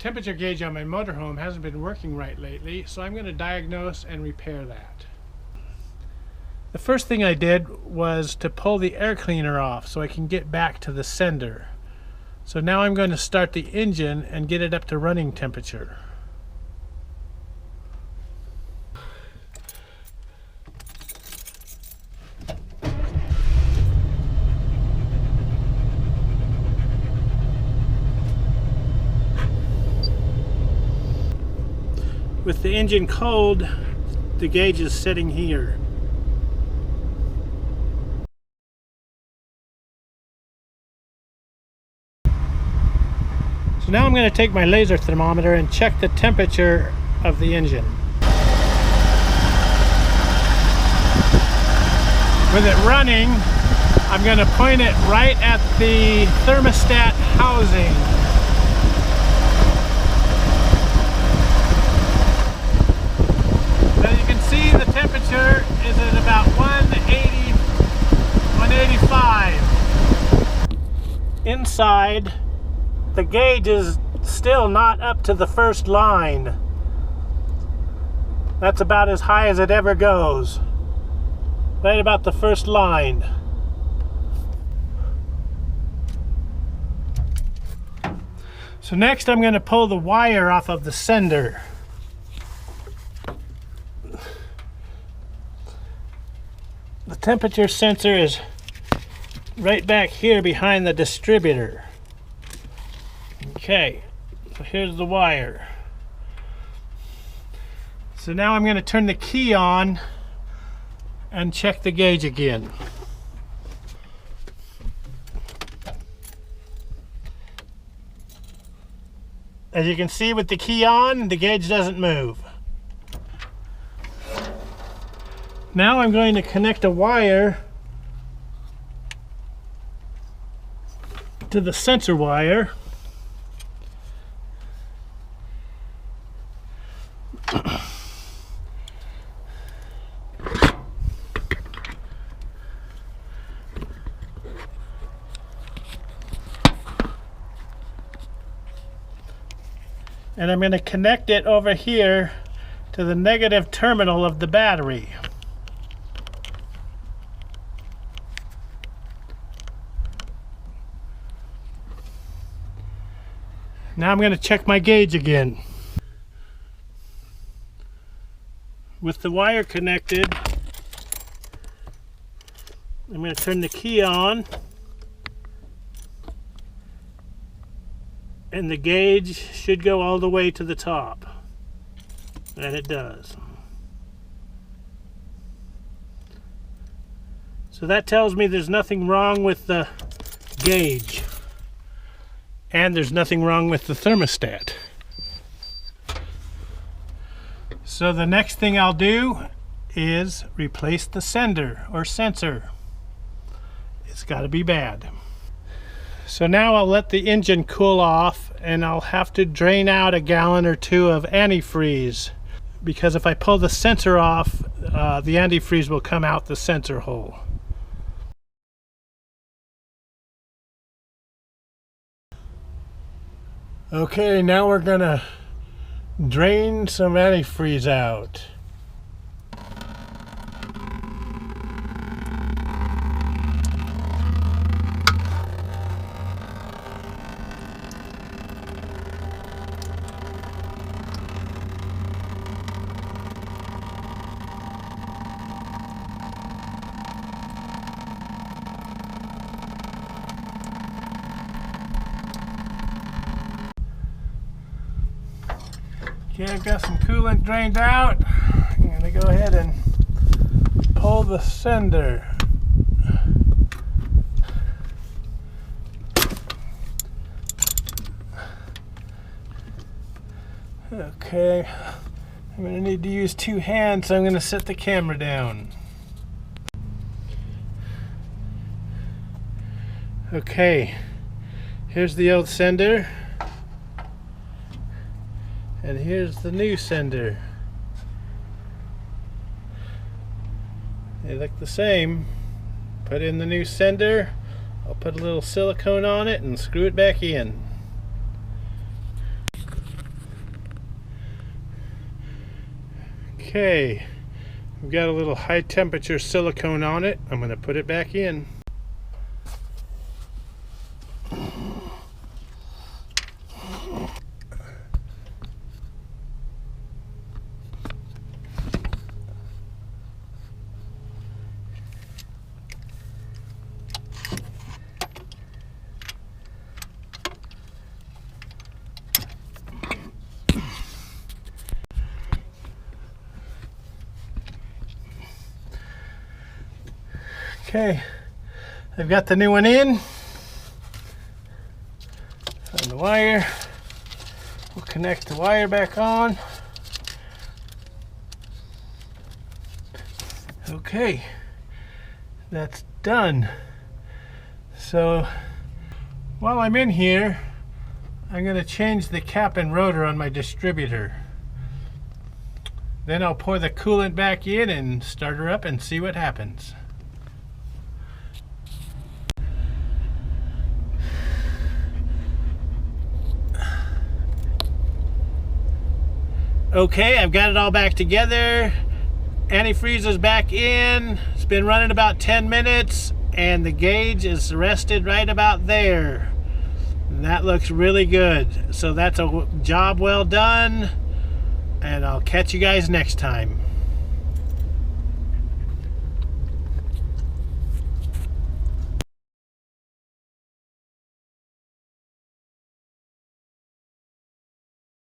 temperature gauge on my motorhome hasn't been working right lately, so I'm going to diagnose and repair that. The first thing I did was to pull the air cleaner off so I can get back to the sender. So now I'm going to start the engine and get it up to running temperature. With the engine cold, the gauge is sitting here. So now I'm going to take my laser thermometer and check the temperature of the engine. With it running, I'm going to point it right at the thermostat housing. So you can see the temperature is at about 180, 185. Inside, the gauge is still not up to the first line. That's about as high as it ever goes. Right about the first line. So next I'm going to pull the wire off of the sender. The temperature sensor is right back here behind the distributor. Okay, so here's the wire. So now I'm going to turn the key on and check the gauge again. As you can see with the key on, the gauge doesn't move. Now I'm going to connect a wire to the sensor wire. And I'm going to connect it over here to the negative terminal of the battery. Now I'm going to check my gauge again. With the wire connected, I'm going to turn the key on, and the gauge should go all the way to the top. And it does. So that tells me there's nothing wrong with the gauge. And there's nothing wrong with the thermostat. So the next thing I'll do is replace the sender or sensor. It's got to be bad. So now I'll let the engine cool off, and I'll have to drain out a gallon or two of antifreeze, because if I pull the sensor off, the antifreeze will come out the sensor hole. Okay, now we're gonna drain some antifreeze out. Okay, I've got some coolant drained out. I'm going to go ahead and pull the sender. Okay, I'm going to need to use two hands, so I'm going to set the camera down. Okay, here's the old sender. And here's the new sender. They look the same. Put in the new sender. I'll put a little silicone on it and screw it back in. Okay, we've got a little high temperature silicone on it. I'm going to put it back in. Okay, I've got the new one in. Find the wire. We'll connect the wire back on. Okay, that's done. So while I'm in here, I'm going to change the cap and rotor on my distributor. Then I'll pour the coolant back in and start her up and see what happens. Okay, I've got it all back together. Antifreeze is back in. It's been running about 10 minutes and the gauge is rested right about there. And that looks really good. So that's a job well done, and I'll catch you guys next time.